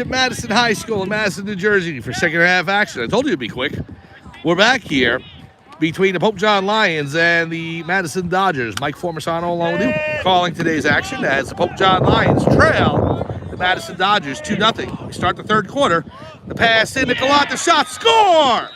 At Madison High School in Madison, New Jersey for second half action. I told you it'd be quick. We're back here between the Pope John Lions and the Madison Dodgers. Mike Formisano along with you, calling today's action as the Pope John Lions trail the Madison Dodgers 2-0. We start the third quarter. The pass in to Gallant, the shot, score!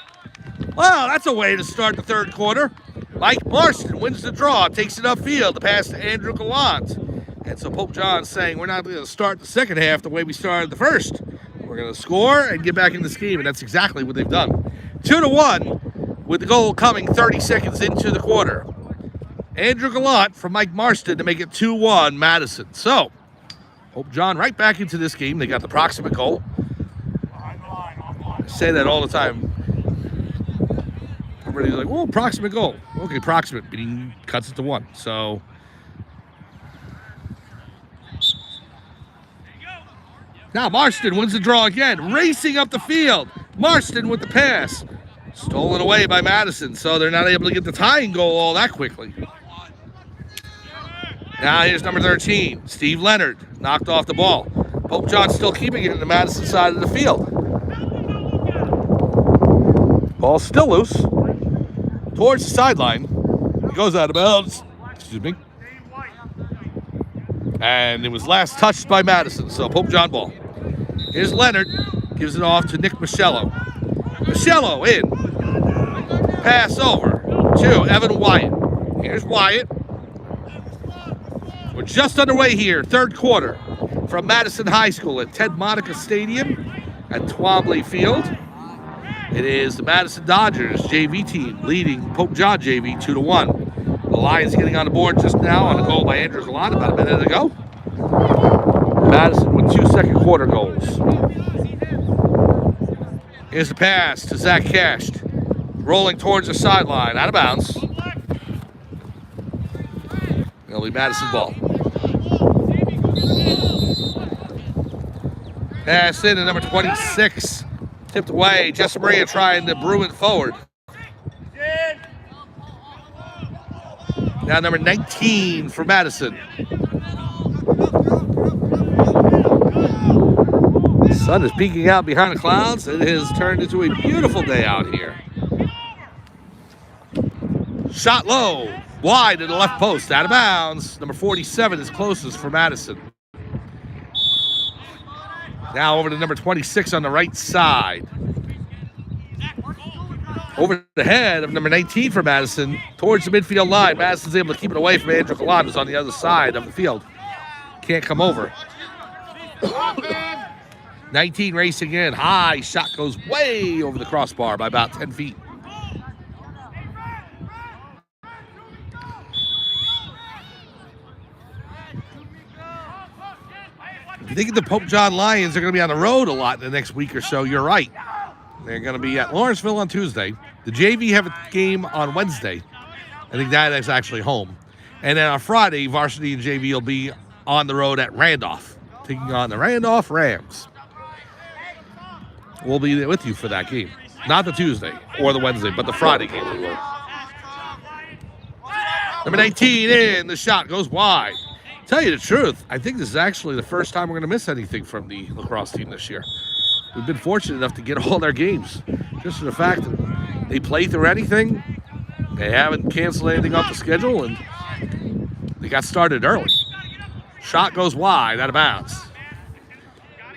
Well, that's a way to start the third quarter. Mike Marston wins the draw, takes it upfield. The pass to Andrew Gallant. And so Pope John's saying we're not going to start the second half the way we started the first. We're going to score and get back in this game, and that's exactly what they've done. 2-1 with the goal coming 30 seconds into the quarter. Andrew Gallant from Mike Marston to make it 2-1 Madison. So, Pope John right back into this game. They got the proximate goal. I say that all the time. Everybody's like, well, proximate goal. Okay, proximate, but he cuts it to 1. So, now Marston wins the draw again, racing up the field. Marston with the pass. Stolen away by Madison, so they're not able to get the tying goal all that quickly. Now here's number 13, Steve Leonard, knocked off the ball. Pope John still keeping it in the Madison side of the field. Ball still loose. Towards the sideline. It goes out of bounds. Excuse me. And it was last touched by Madison, so Pope John ball. Here's Leonard. Gives it off to Nick Michello. Michello in. Pass over to Evan Wyatt. Here's Wyatt. We're just underway here, third quarter, from Madison High School at Ted Monica Stadium at Twombly Field. It is the Madison Dodgers JV team leading Pope John JV 2-1. The Lions getting on the board just now on a goal by Andrew Gallant about a minute ago. Madison with 2 second quarter goals. Here's the pass to Zach Kasht. Rolling towards the sideline, out of bounds. It'll be Madison ball. Pass in to number 26. Tipped away. Jesse Maria trying to brew it forward. Now number 19 for Madison. The sun is peeking out behind the clouds. It has turned into a beautiful day out here. Shot low. Wide to the left post. Out of bounds. Number 47 is closest for Madison. Now over to number 26 on the right side. Over the head of number 19 for Madison towards the midfield line. Madison's able to keep it away from Andrew Gallant, who's on the other side of the field. Can't come over. 19 racing in. High shot goes way over the crossbar by about 10 feet. If you think the Pope John Lions are going to be on the road a lot in the next week or so, you're right. They're going to be at Lawrenceville on Tuesday. The JV have a game on Wednesday. I think that is actually home. And then on Friday, varsity and JV will be on the road at Randolph, taking on the Randolph Rams. We'll be there with you for that game. Not the Tuesday or the Wednesday, but the Friday game we will. Number 19 in. The shot goes wide. Tell you the truth, I think this is actually the first time we're going to miss anything from the lacrosse team this year. We've been fortunate enough to get all their games. Just for the fact that they play through anything, they haven't canceled anything off the schedule, and they got started early. Shot goes wide, out of bounds.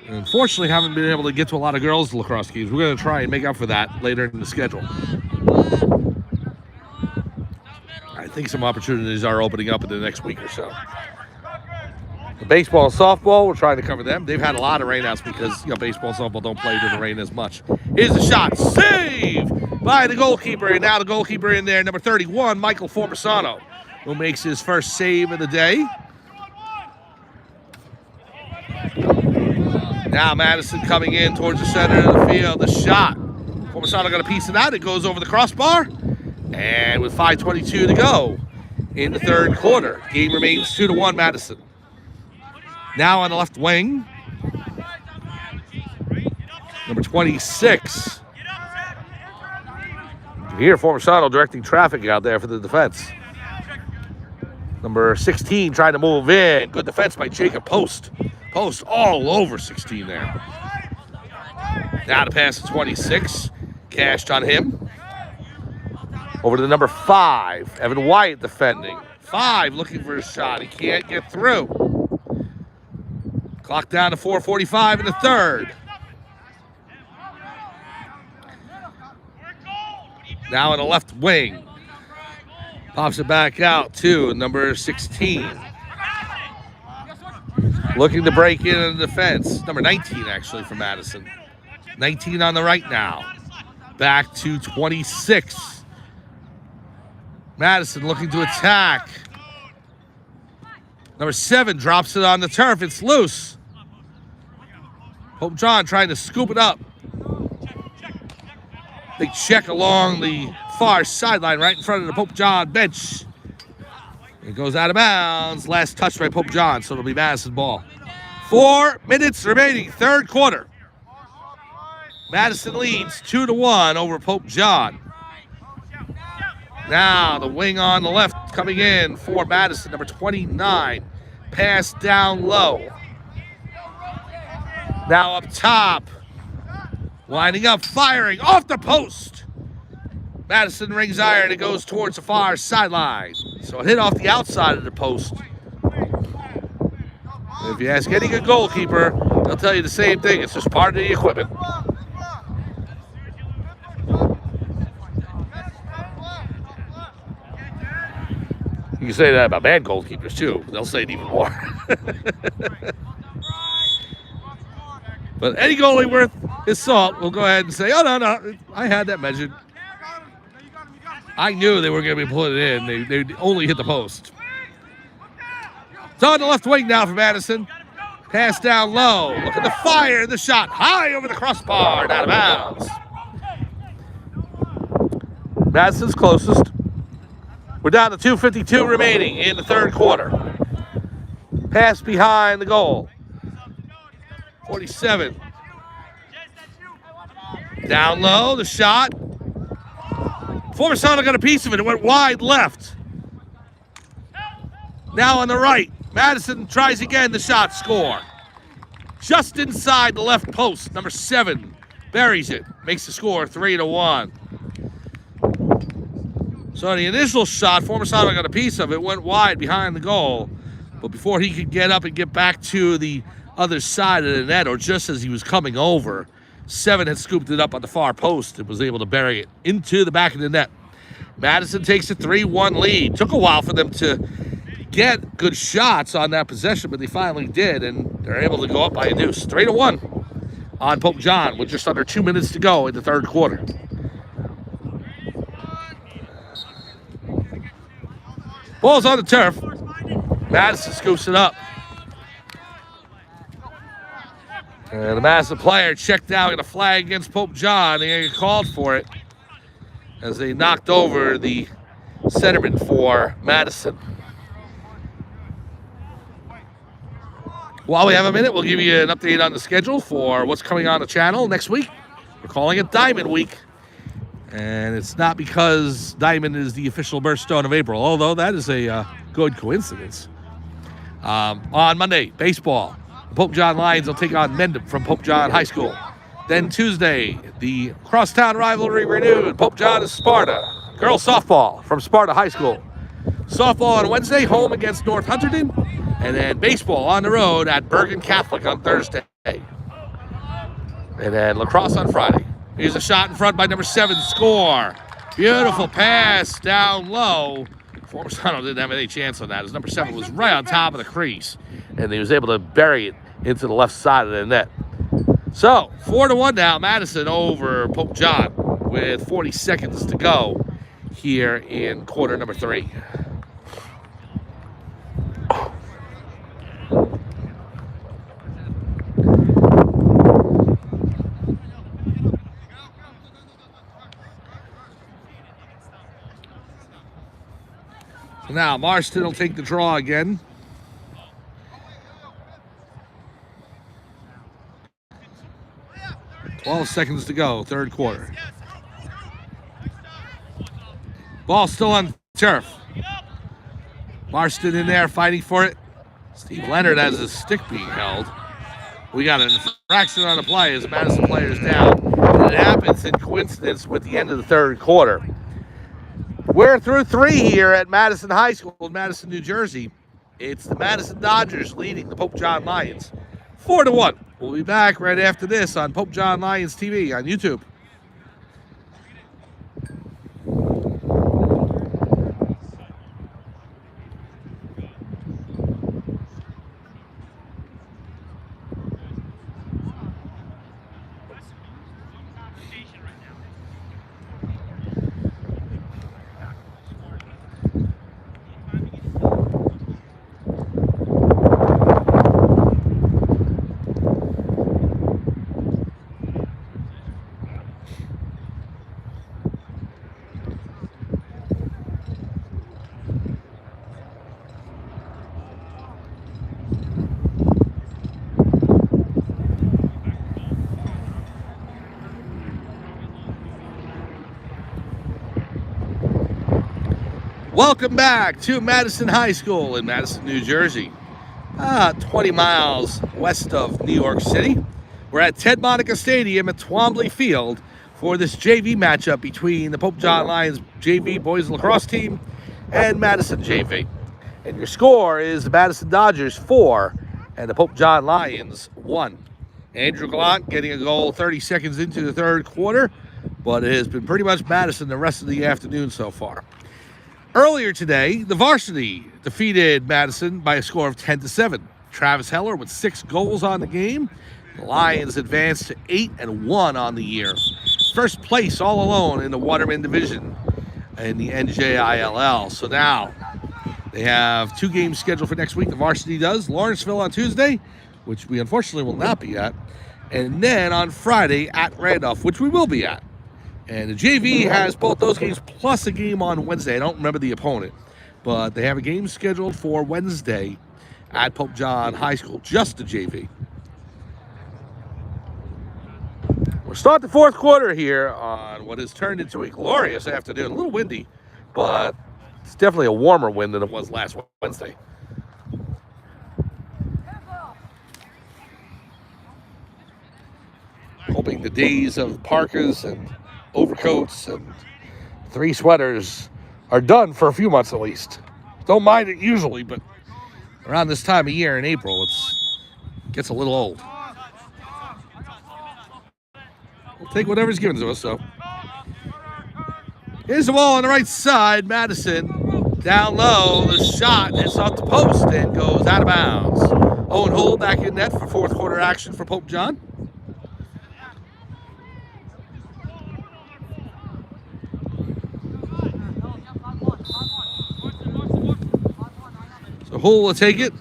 And unfortunately, haven't been able to get to a lot of girls' lacrosse games. We're going to try and make up for that later in the schedule. I think some opportunities are opening up in the next week or so. The baseball and softball, we're trying to cover them. They've had a lot of rainouts because baseball and softball don't play in the rain as much. Here's the shot. Save by the goalkeeper. And now the goalkeeper in there, number 31, Michael Formisano, who makes his first save of the day. Now Madison coming in towards the center of the field. The shot. Formisano got a piece of that. It goes over the crossbar. And with 5:22 to go in the third quarter, game remains 2-1 Madison. Now on the left wing, number 26. You hear Formisano directing traffic out there for the defense. Number 16 trying to move in. Good defense by Jacob Post. Post all over 16 there. Now to pass to 26. Cashed on him. Over to the number 5. Evan Wyatt defending. 5 looking for a shot. He can't get through. Clock down to 4:45 in the third. Now in the left wing. Pops it back out to number 16. Looking to break in the defense. Number 19, actually, for Madison. 19 on the right now. Back to 26. Madison looking to attack. Number 7 drops it on the turf. It's loose. Pope John trying to scoop it up. Big check along the far sideline right in front of the Pope John bench. It goes out of bounds. Last touch by Pope John, so it'll be Madison ball. 4 minutes remaining, third quarter. Madison leads 2-1 over Pope John. Now the wing on the left coming in for Madison, number 29. Pass down low. Now up top. Winding up, firing off the post. Madison rings iron. It goes towards the far sideline. So it hit off the outside of the post. If you ask any good goalkeeper, they'll tell you the same thing. It's just part of the equipment. You can say that about bad goalkeepers, too. They'll say it even more. But any goalie worth his salt will go ahead and say, oh, no, I had that measured. I knew they were going to be putting it in. They only hit the post. It's on the left wing now for Madison. Pass down low. Looking to fire the shot. High over the crossbar. Out of bounds. Madison's closest. We're down to 2:52 remaining in the third quarter. Pass behind the goal. 47. Down low, the shot. Formasano got a piece of it. It went wide left. Now on the right. Madison tries again, the shot, score. Just inside the left post, number 7 buries it. Makes the score 3-1. So the initial shot, Formasano got a piece of it, went wide behind the goal. But before he could get up and get back to the other side of the net, or just as he was coming over, 7 had scooped it up on the far post and was able to bury it into the back of the net. Madison takes a 3-1 lead. Took a while for them to get good shots on that possession, but they finally did, and they're able to go up by a deuce. 3-1 on Pope John with just under 2 minutes to go in the third quarter. Ball's on the turf. Madison scoops it up. And the Madison player checked out and a flag against Pope John. They called for it as they knocked over the centerman for Madison. While we have a minute, we'll give you an update on the schedule for what's coming on the channel next week. We're calling it Diamond Week. And it's not because Diamond is the official birthstone of April, although that is a good coincidence. On Monday, baseball. The Pope John Lions will take on Mendham from Pope John High School. Then Tuesday, the crosstown rivalry renewed. Pope John is Sparta. Girls softball from Sparta High School. Softball on Wednesday, home against North Hunterdon. And then baseball on the road at Bergen Catholic on Thursday. And then lacrosse on Friday. Here's a shot in front by number 7, score. Beautiful pass down low. Formasano didn't have any chance on that, as number 7 was right on top of the crease. And he was able to bury it into the left side of the net. So, 4-1 now, Madison over Pope John with 40 seconds to go here in quarter number 3. So now Marston will take the draw again. Twelve seconds to go, third quarter. Ball still on turf. Marston in there fighting for it. Steve Leonard has his stick being held. We got an infraction on the play as the Madison player's down. And it happens in coincidence with the end of the third quarter. We're through 3 here at Madison High School in Madison, New Jersey. It's the Madison Dodgers leading the Pope John Lions 4-1. We'll be back right after this on Pope John Lions TV on YouTube. Welcome back to Madison High School in Madison, New Jersey, 20 miles west of New York City. We're at Ted Monica Stadium at Twombly Field for this JV matchup between the Pope John Lions JV boys lacrosse team and Madison JV. And your score is the Madison Dodgers 4 and the Pope John Lions 1. Andrew Gallant getting a goal 30 seconds into the third quarter, but it has been pretty much Madison the rest of the afternoon so far. Earlier today, the varsity defeated Madison by a score of 10-7. Travis Heller with 6 goals on the game. The Lions advanced to 8-1 on the year. First place all alone in the Waterman division in the NJILL. So now they have 2 games scheduled for next week. The varsity does. Lawrenceville on Tuesday, which we unfortunately will not be at. And then on Friday at Randolph, which we will be at. And the JV has both those games plus a game on Wednesday. I don't remember the opponent, but they have a game scheduled for Wednesday at Pope John High School, just the JV. We'll start the fourth quarter here on what has turned into a glorious afternoon. A little windy, but it's definitely a warmer wind than it was last Wednesday. Hoping the days of parkas and overcoats and 3 sweaters are done for a few months at least. Don't mind it usually, but around this time of year in April, it gets a little old. We'll take whatever's given to us, so. Here's the ball on the right side. Madison down low. The shot is off the post and goes out of bounds. Owen Hull back in net for fourth quarter action for Pope John. So Hull will take it.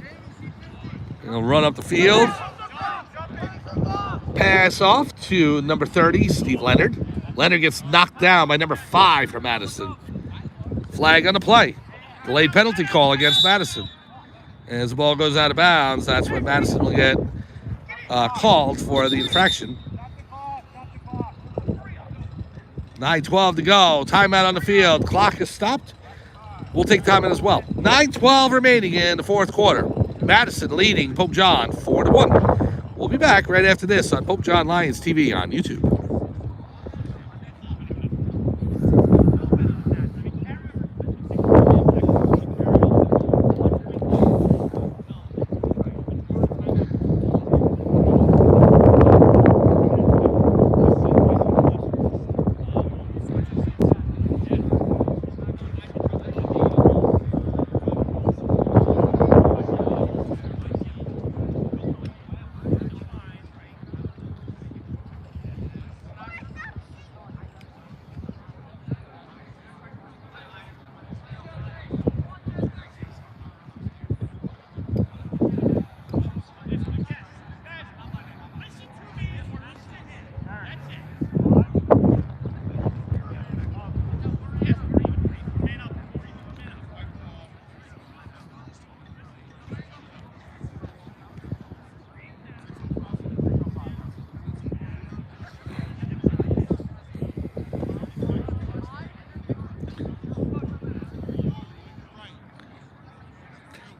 He'll run up the field. Pass off to number 30, Steve Leonard. Leonard gets knocked down by number 5 for Madison. Flag on the play. Delayed penalty call against Madison. And as the ball goes out of bounds, that's when Madison will get called for the infraction. 9:12 to go. Timeout on the field. Clock is stopped. We'll take timeout as well. 9:12 remaining in the fourth quarter. Madison leading Pope John 4-1. We'll be back right after this on Pope John Lions TV on YouTube.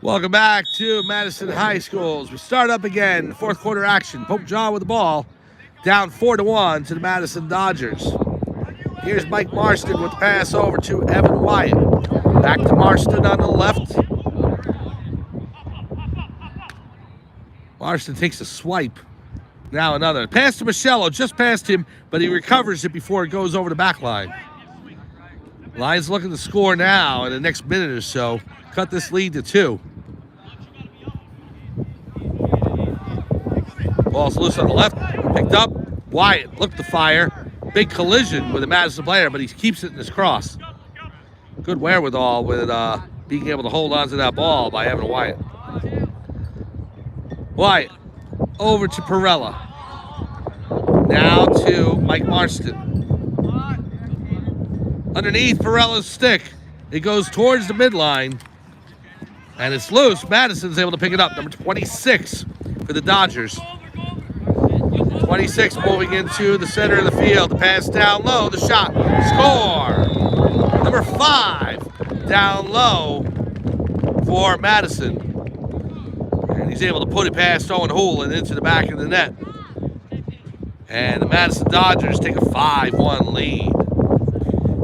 Welcome back to Madison High School. As we start up again, fourth quarter action. Pope John with the ball, down 4-1 to the Madison Dodgers. Here's Mike Marston with the pass over to Evan Wyatt. Back to Marston on the left. Marston takes a swipe. Now another. Pass to Michello, just past him, but he recovers it before it goes over the back line. Lions looking to score now in the next minute or so. Cut this lead to 2. Ball's loose on the left. Picked up. Wyatt looked to fire. Big collision with the Madison player, but he keeps it in his cross. Good wherewithal with being able to hold on to that ball by Evan Wyatt. Wyatt over to Perella. Now to Mike Marston. Underneath Perella's stick. It goes towards the midline. And it's loose. Madison's able to pick it up. Number 26 for the Dodgers. 26 moving into the center of the field. The pass down low. The shot. Score. Number 5 down low for Madison. And he's able to put it past Owen Hoole and into the back of the net. And the Madison Dodgers take a 5-1 lead.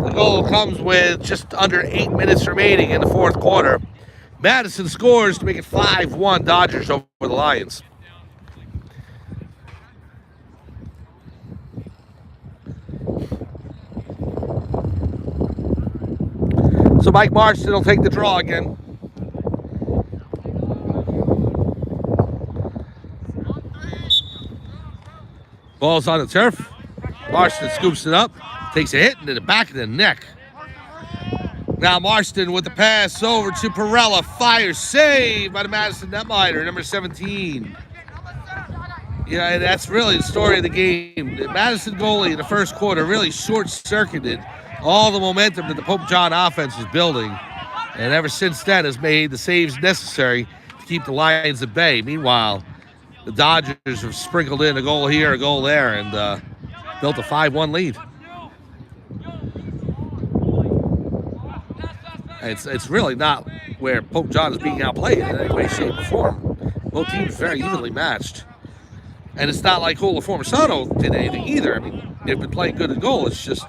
The goal comes with just under 8 minutes remaining in the fourth quarter. Madison scores to make it 5-1 Dodgers over the Lions. So Mike Marston will take the draw again. Ball's on the turf. Marston scoops it up, takes a hit into the back of the neck. Now Marston with the pass over to Perella. Fire save by the Madison netminder, number 17. Yeah, that's really the story of the game. The Madison goalie in the first quarter really short-circuited all the momentum that the Pope John offense was building. And ever since then has made the saves necessary to keep the Lions at bay. Meanwhile, the Dodgers have sprinkled in a goal here, a goal there, and built a 5-1 lead. It's really not where Pope John is being outplayed in any way, shape, or form. Both teams very evenly matched. And it's not like Hula Formisano did anything either. I mean, they've been playing good at goal. It's just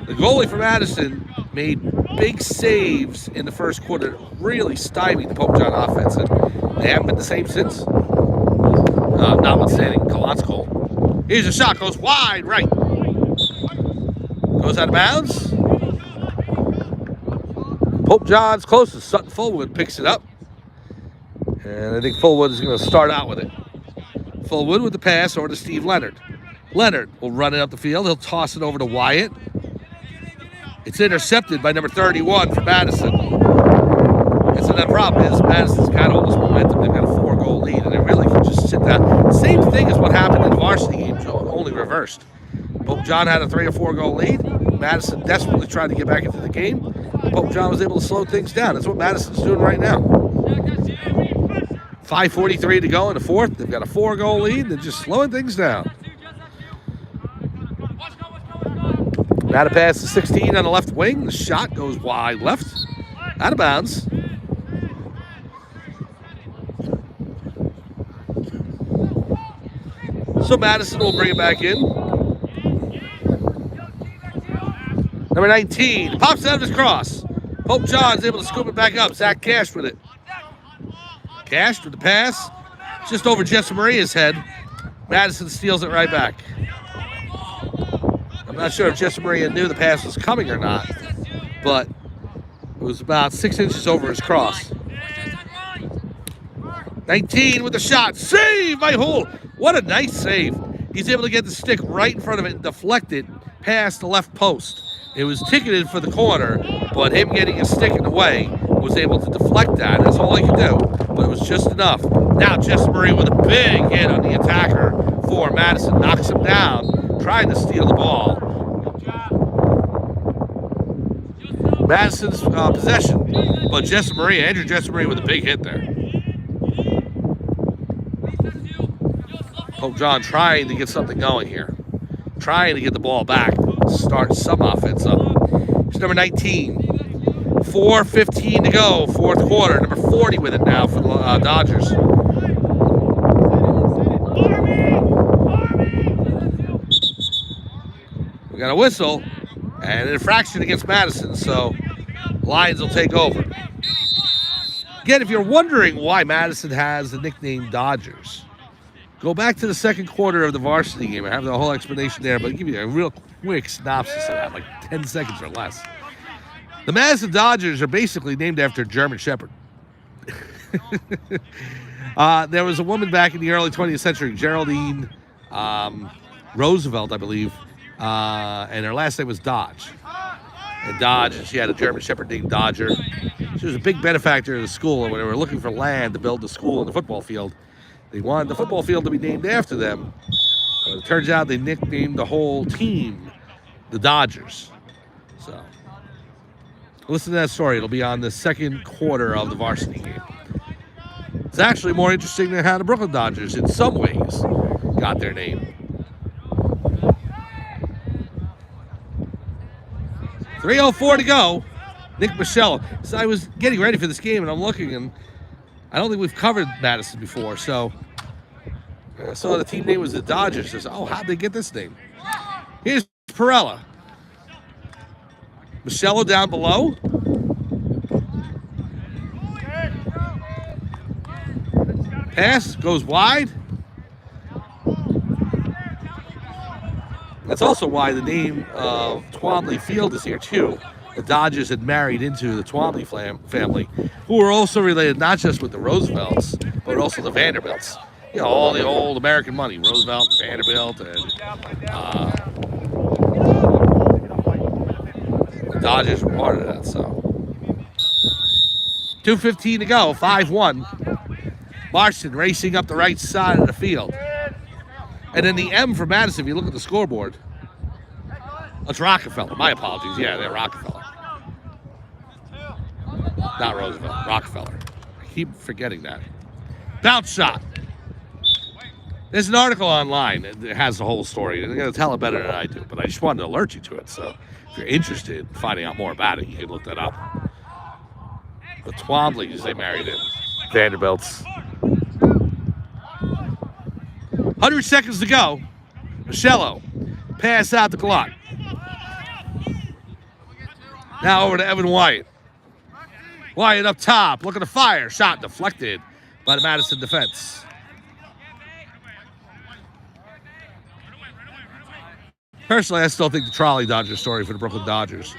the goalie for Madison made big saves in the first quarter, really stymied the Pope John offense. And they haven't been the same since. Notwithstanding Collant's goal. Here's a shot, goes wide right. Goes out of bounds. Pope John's closest. Sutton Fullwood picks it up. And I think Fullwood is going to start out with it. Fullwood with the pass over to Steve Leonard. Leonard will run it up the field. He'll toss it over to Wyatt. It's intercepted by number 31 for Madison. And so the problem is Madison's got all this momentum. They've got a 4-goal lead, and they really can just sit down. Same thing as what happened in the varsity games, only reversed. Pope John had a 3 or 4 goal lead. Madison desperately tried to get back into the game. Pope John was able to slow things down. That's what Madison's doing right now. 5:43 to go in the fourth. They've got a 4-goal lead. They're just slowing things down. Now to pass to 16 on the left wing. The shot goes wide left. Out of bounds. So Madison will bring it back in. Number 19 pops out of his cross. Pope John's able to scoop it back up. Zach Cash with it. Cash with the pass. Just over Jesse Maria's head. Madison steals it right back. I'm not sure if Jesse Maria knew the pass was coming or not, but it was about 6 inches over his cross. 19 with the shot. Save by Hull. What a nice save. He's able to get the stick right in front of it and deflect it past the left post. It was ticketed for the corner, but him getting his stick in the way was able to deflect that. That's all he could do, but it was just enough. Now Jesse Marie with a big hit on the attacker for Madison. Knocks him down, trying to steal the ball. Madison's possession, but Andrew Jesse Marie with a big hit there. Pope John trying to get something going here. Trying to get the ball back. Start some offense up. It's number 19. 4:15 to go, fourth quarter. Number 40 with it now for the Dodgers. We got a whistle and an infraction against Madison, so Lions will take over. Again, if you're wondering why Madison has the nickname Dodgers, go back to the second quarter of the varsity game. I have the whole explanation there, but I'll give you a real quick synopsis of that, like 10 seconds or less. The Madison Dodgers are basically named after a German Shepherd. There was a woman back in the early 20th century, Geraldine Roosevelt, I believe, and her last name was Dodge. And Dodge, she had a German Shepherd named Dodger. She was a big benefactor of the school, and when they were looking for land to build the school and the football field, they wanted the football field to be named after them. But it turns out they nicknamed the whole team the Dodgers. So, listen to that story. It'll be on the second quarter of the varsity game. It's actually more interesting than how the Brooklyn Dodgers, in some ways, got their name. 3:04 to go. Nick Michelle. So I was getting ready for this game, and I'm looking, and I don't think we've covered Madison before. So I saw the team name was the Dodgers. I said, oh, how'd they get this name? Here's Perella. Michello down below. Pass goes wide. That's also why the name of Twombly Field is here, too. The Dodgers had married into the Twombly family, who were also related not just with the Roosevelts, but also the Vanderbilts. You know, all the old American money, Roosevelt, Vanderbilt, and the Dodgers were part of that, so. 2:15 to go, 5-1. Marston racing up the right side of the field. And then the M for Madison, if you look at the scoreboard, it's Rockefeller. My apologies. Yeah, they're Rockefeller. Not Roosevelt. Rockefeller. I keep forgetting that. Bounce shot. There's an article online that has the whole story. They're going to tell it better than I do, but I just wanted to alert you to it. So if you're interested in finding out more about it, you can look that up. The Twomblys, they married in. Vanderbilts. 100 seconds to go. Michello. Pass out to Glott. Now over to Evan Wyatt. Wyatt up top. Looking to fire. Shot deflected by the Madison defense. Personally, I still think the Trolley Dodgers story for the Brooklyn Dodgers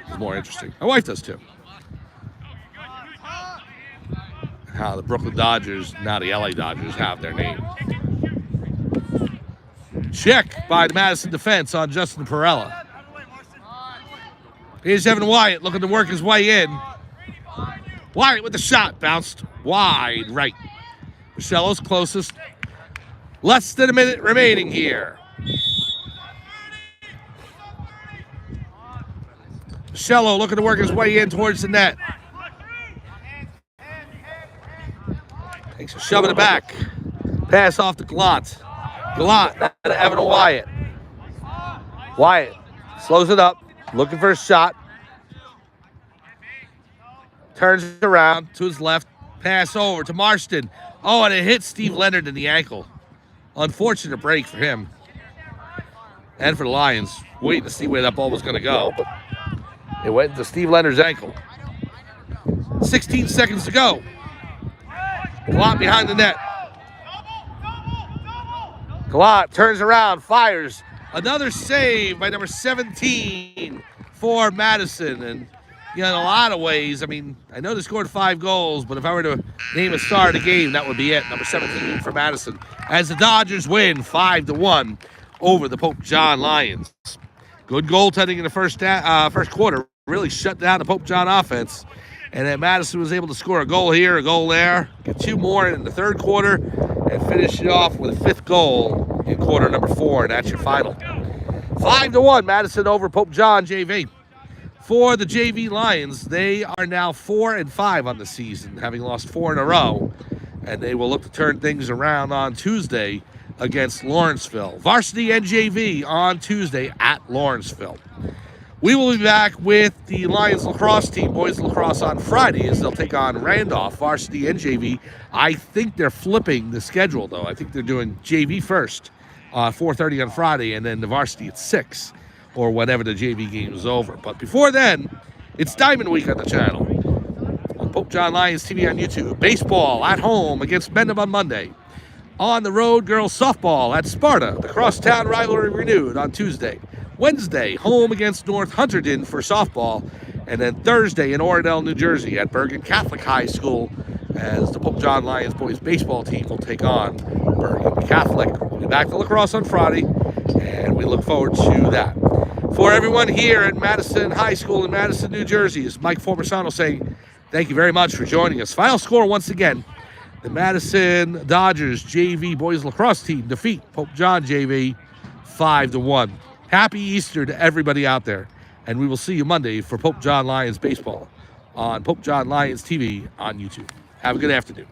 is more interesting. My wife does too. How the Brooklyn Dodgers, now the LA Dodgers, have their name. Check by the Madison defense on Justin Perella. Here's Evan Wyatt looking to work his way in. Wyatt with the shot. Bounced wide right. Michello's closest. Less than a minute remaining here. Michello looking to work his way in towards the net. Takes a shove in the back. Pass off to Glott. Glott to Evan Wyatt. Wyatt slows it up. Looking for a shot. Turns around to his left. Pass over to Marston. Oh, and it hit Steve Leonard in the ankle. Unfortunate break for him. And for the Lions. Waiting to see where that ball was going to go. But it went to Steve Leonard's ankle. 16 seconds to go. Glott behind the net. Glott turns around, fires. Another save by number 17 for Madison. And, you know, in a lot of ways, I mean, I know they scored 5 goals, but if I were to name a star of the game, that would be it. Number 17 for Madison. As the Dodgers win 5-1 over the Pope John Lions. Good goaltending in the first quarter. Really shut down the Pope John offense. And then Madison was able to score a goal here, a goal there, get 2 more in the third quarter, and finish it off with a 5th goal in quarter number 4. And that's your final. 5-1, Madison over Pope John JV. For the JV Lions, they are now 4-5 on the season, having lost 4 in a row. And they will look to turn things around on Tuesday against Lawrenceville. Varsity and JV on Tuesday at Lawrenceville. We will be back with the Lions lacrosse team, boys lacrosse, on Friday as they'll take on Randolph, varsity and JV. I think they're flipping the schedule, though. I think they're doing JV first, 4:30 on Friday, and then the varsity at 6, or whenever the JV game is over. But before then, it's Diamond Week on the channel. On Pope John Lions TV on YouTube. Baseball at home against Mendham on Monday. On the road, girls softball at Sparta. The crosstown rivalry renewed on Tuesday. Wednesday, home against North Hunterdon for softball. And then Thursday in Oradell, New Jersey at Bergen Catholic High School as the Pope John Lions boys baseball team will take on Bergen Catholic. We'll be back to lacrosse on Friday, and we look forward to that. For everyone here at Madison High School in Madison, New Jersey, is Mike Formisano saying thank you very much for joining us. Final score once again, the Madison Dodgers JV boys lacrosse team defeat Pope John JV 5-1. Happy Easter to everybody out there, and we will see you Monday for Pope John Lions baseball on Pope John Lions TV on YouTube. Have a good afternoon.